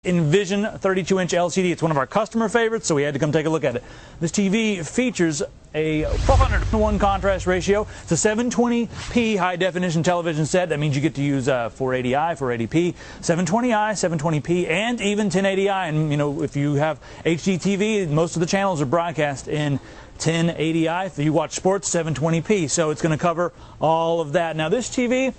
Envision 32-inch LCD. It's one of our customer favorites, so we had to come take a look at it. This TV features a 401 contrast ratio. It's a 720p high-definition television set. That means you get to use 480i, 480p, 720i, 720p, and even 1080i. And, you know, if you have HD TV, most of the channels are broadcast in 1080i. If you watch sports, 720p. So it's going to cover all of that. Now, this TV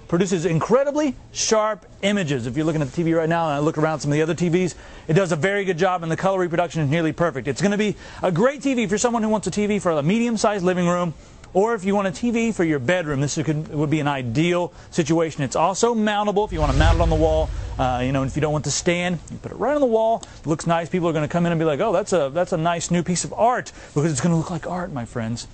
produces incredibly sharp images. If you're looking at the TV right now and I look around some of the other TVs, it does a very good job, and the color reproduction is nearly perfect. It's going to be a great TV if you're someone who wants a TV for a medium-sized living room, or if you want a TV for your bedroom. This would be an ideal situation. It's also mountable if you want to mount it on the wall. You know, if you don't want to stand, you put it right on the wall. It looks nice. People are going to come in and be like, "Oh, that's a nice new piece of art," because it's going to look like art, my friends.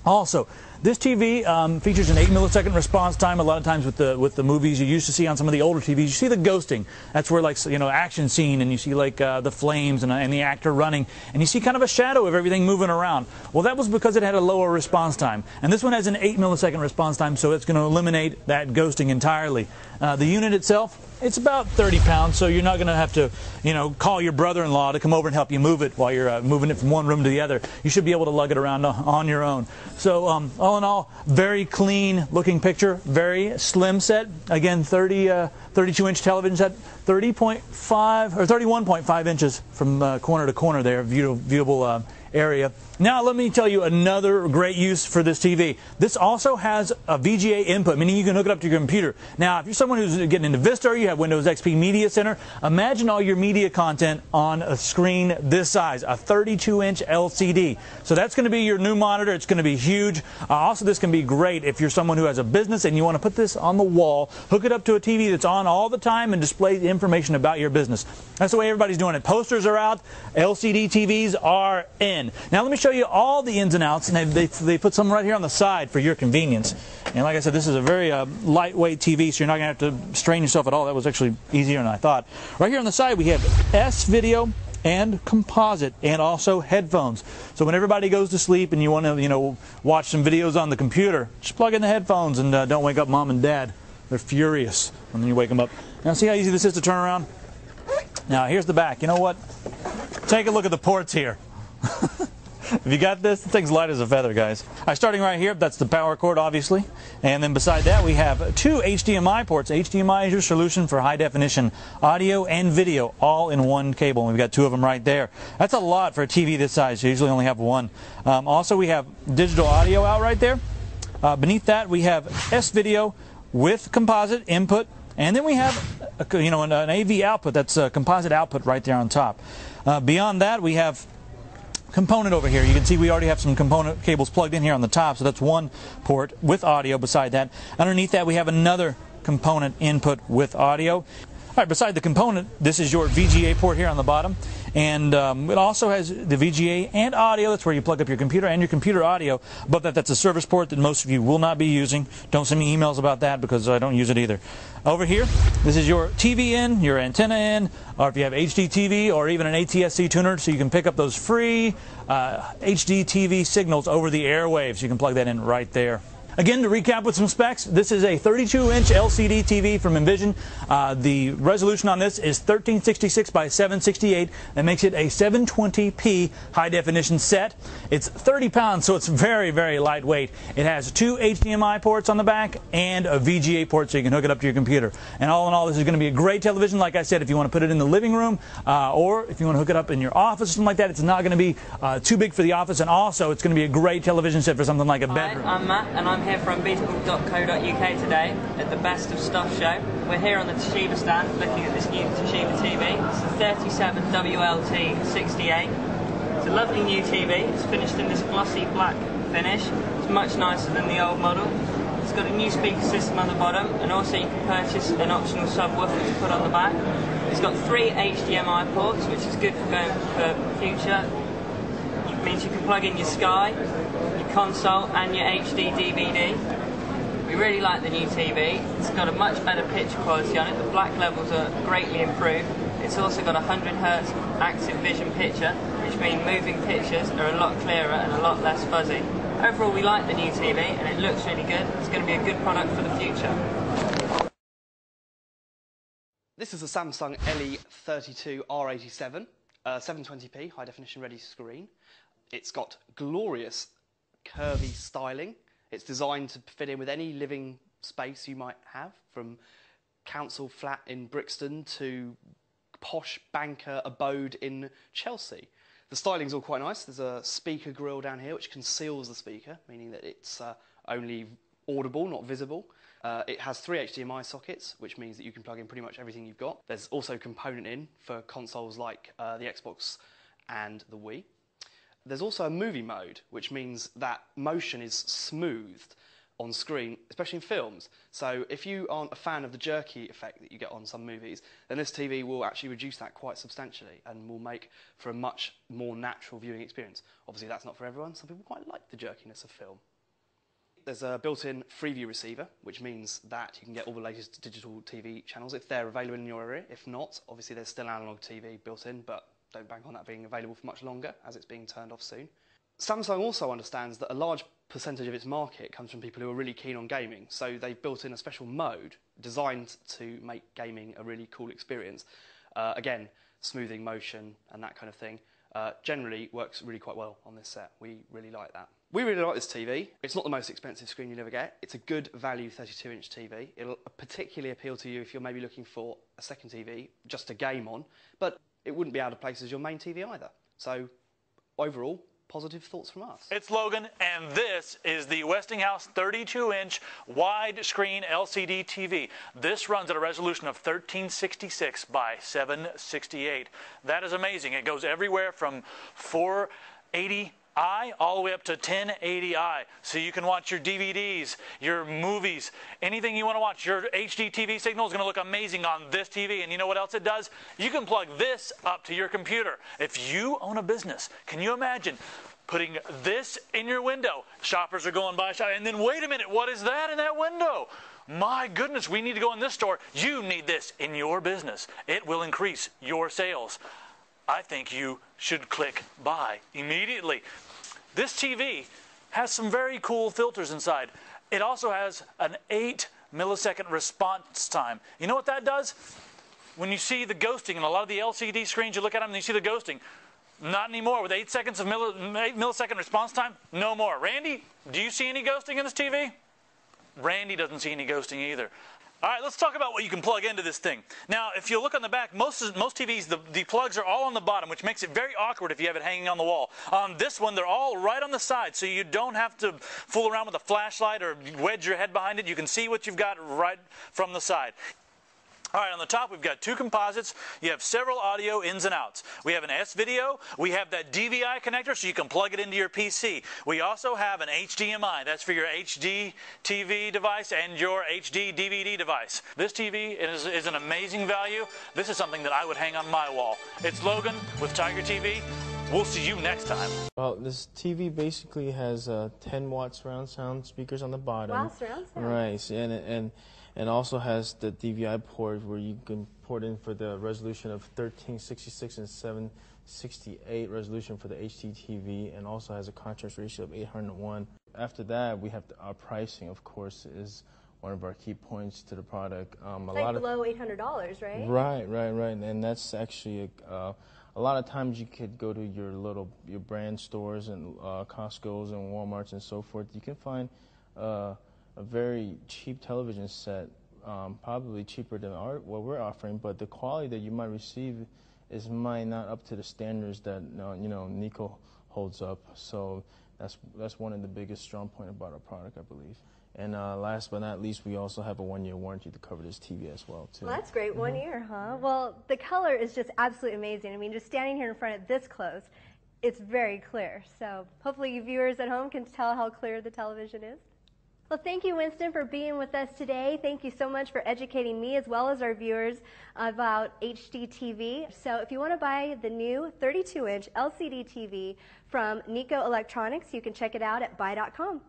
Also, this TV features an 8-millisecond response time. A lot of times with the movies you used to see on some of the older TVs, you see the ghosting. That's where, like, you know, action scene, and you see like the flames and the actor running, and you see kind of a shadow of everything moving around. Well, that was because it had a lower response time. And this one has an 8-millisecond response time, so it's going to eliminate that ghosting entirely. The unit itself, it's about 30 pounds, so you're not going to have to, you know, call your brother-in-law to come over and help you move it while you're moving it from one room to the other. You should be able to lug it around on your own. So all in all, very clean looking picture, very slim set. Again, 32-inch television set, 30.5 or 31.5 inches from corner to corner there, viewable area. Now let me tell you another great use for this TV. This also has a VGA input, meaning you can hook it up to your computer. Now, if you're someone who's getting into Vista or you have Windows XP Media Center, imagine all your media content on a screen this size, a 32-inch LCD. So that's going to be your new monitor. It's going to be huge. Also, this can be great if you're someone who has a business and you want to put this on the wall, hook it up to a TV that's on all the time and display information about your business. That's the way everybody's doing it. Posters are out. LCD TVs are in. Now let me show you all the ins and outs, and they put some right here on the side for your convenience. And like I said, this is a very lightweight TV, so you're not going to have to strain yourself at all. That was actually easier than I thought. Right here on the side we have S-Video and composite, and also headphones. So when everybody goes to sleep and you want to, you know, watch some videos on the computer, just plug in the headphones and don't wake up mom and dad. They're furious when you wake them up. Now see how easy this is to turn around? Now here's the back. You know what? Take a look at the ports here. If you got this, the thing's light as a feather, guys. Starting right here, that's the power cord, obviously. And then beside that, we have two HDMI ports. HDMI is your solution for high-definition audio and video, all in one cable. And we've got two of them right there. That's a lot for a TV this size. You usually only have one. Also, we have digital audio out right there. Beneath that, we have S-Video with composite input. And then we have, you know, an AV output. That's a composite output right there on top. Beyond that, we have component over here. You can see we already have some component cables plugged in here on the top, so that's one port with audio. Beside that, underneath that, we have another component input with audio. All right, beside the component, this is your VGA port here on the bottom, and it also has the VGA and audio. That's where you plug up your computer and your computer audio. Above that, that's a service port that most of you will not be using. Don't send me emails about that because I don't use it either. Over here, this is your TV in, your antenna in, or if you have HD TV or even an ATSC tuner, so you can pick up those free HD TV signals over the airwaves. You can plug that in right there. Again, to recap with some specs, this is a 32-inch LCD TV from Envision. The resolution on this is 1366 by 768. That makes it a 720p high-definition set. It's 30 pounds, so it's very, very lightweight. It has two HDMI ports on the back and a VGA port, so you can hook it up to your computer. And all in all, this is going to be a great television. Like I said, if you want to put it in the living room or if you want to hook it up in your office or something like that, it's not going to be too big for the office. And also, it's going to be a great television set for something like a bedroom. Hi, I'm Matt, and I'm here from beatable.co.uk today at the Best of Stuff show. We're here on the Toshiba stand looking at this new Toshiba TV. It's a 37WLT68. It's a lovely new TV. It's finished in this glossy black finish. It's much nicer than the old model. It's got a new speaker system on the bottom, and also you can purchase an optional subwoofer to put on the back. It's got 3 HDMI ports, which is good for going for future. It means you can plug in your Sky, your console and your HD DVD. We really like the new TV. It's got a much better picture quality on it. The black levels are greatly improved. It's also got a 100Hz active vision picture, which means moving pictures are a lot clearer and a lot less fuzzy. Overall, we like the new TV and it looks really good. It's going to be a good product for the future. This is a Samsung LE32R87, 720p high definition ready screen. It's got glorious curvy styling. It's designed to fit in with any living space you might have, from council flat in Brixton to posh banker abode in Chelsea. The styling's all quite nice. There's a speaker grille down here which conceals the speaker, meaning that it's only audible, not visible. It has 3 HDMI sockets, which means that you can plug in pretty much everything you've got. There's also component in for consoles like the Xbox and the Wii. There's also a movie mode, which means that motion is smoothed on screen, especially in films. So if you aren't a fan of the jerky effect that you get on some movies, then this TV will actually reduce that quite substantially and will make for a much more natural viewing experience. Obviously that's not for everyone. Some people quite like the jerkiness of film. There's a built-in Freeview receiver, which means that you can get all the latest digital TV channels if they're available in your area. If not, obviously there's still analog TV built in, but don't bank on that being available for much longer, as it's being turned off soon. Samsung also understands that a large percentage of its market comes from people who are really keen on gaming, so they've built in a special mode designed to make gaming a really cool experience. Again, smoothing motion and that kind of thing generally works really quite well on this set. We really like that. We really like this TV. It's not the most expensive screen you'll ever get. It's a good value 32-inch TV. It'll particularly appeal to you if you're maybe looking for a second TV just to game on, but it wouldn't be out of place as your main TV either. So overall, positive thoughts from us. It's Logan, and this is the Westinghouse 32-inch widescreen LCD TV. This runs at a resolution of 1366 by 768. That is amazing. It goes everywhere from 480i all the way up to 1080i. So you can watch your DVDs, your movies, anything you want to watch. Your HD TV signal is going to look amazing on this TV. And you know what else it does? You can plug this up to your computer. If you own a business, can you imagine putting this in your window? Shoppers are going by, and then wait a minute, what is that in that window? My goodness, we need to go in this store. You need this in your business. It will increase your sales. I think you should click buy immediately. This TV has some very cool filters inside. It also has an 8-millisecond response time. You know what that does? When you see the ghosting in a lot of the LCD screens, you look at them and you see the ghosting. Not anymore. With 8 seconds of 8-millisecond response time, no more. Randy, do you see any ghosting in this TV? Randy doesn't see any ghosting either. All right, let's talk about what you can plug into this thing. Now, if you look on the back, most TVs, the plugs are all on the bottom, which makes it very awkward if you have it hanging on the wall. On this one, they're all right on the side, so you don't have to fool around with a flashlight or wedge your head behind it. You can see what you've got right from the side. All right, on the top, we've got 2 composites. You have several audio ins and outs. We have an S-video. We have that DVI connector, so you can plug it into your PC. We also have an HDMI. That's for your HD TV device and your HD DVD device. This TV is an amazing value. This is something that I would hang on my wall. It's Logan with Tiger TV. We'll see you next time. Well, this TV basically has 10-watt surround sound speakers on the bottom. Wow, surround sound. Right, and also has the DVI port where you can port in for the resolution of 1366 and 768 resolution for the HD TV, and also has a contrast ratio of 801. After that, we have our pricing, of course, is one of our key points to the product. It's like below $800, right? Right, and that's actually a lot of times you could go to your brand stores and Costco's and Walmart's and so forth. You can find a very cheap television set, probably cheaper than what we're offering, but the quality that you might receive might not up to the standards that Niko holds up. So that's one of the biggest strong point about our product, I believe. And last but not least, we also have a 1-year warranty to cover this TV as well, too. Well, that's great. 1 year, huh? Well, the color is just absolutely amazing. I mean, just standing here in front of this close, it's very clear. So hopefully you viewers at home can tell how clear the television is. Well, thank you, Winston, for being with us today. Thank you so much for educating me as well as our viewers about HD TV. So if you want to buy the new 32-inch LCD TV from Niko Electronics, you can check it out at buy.com.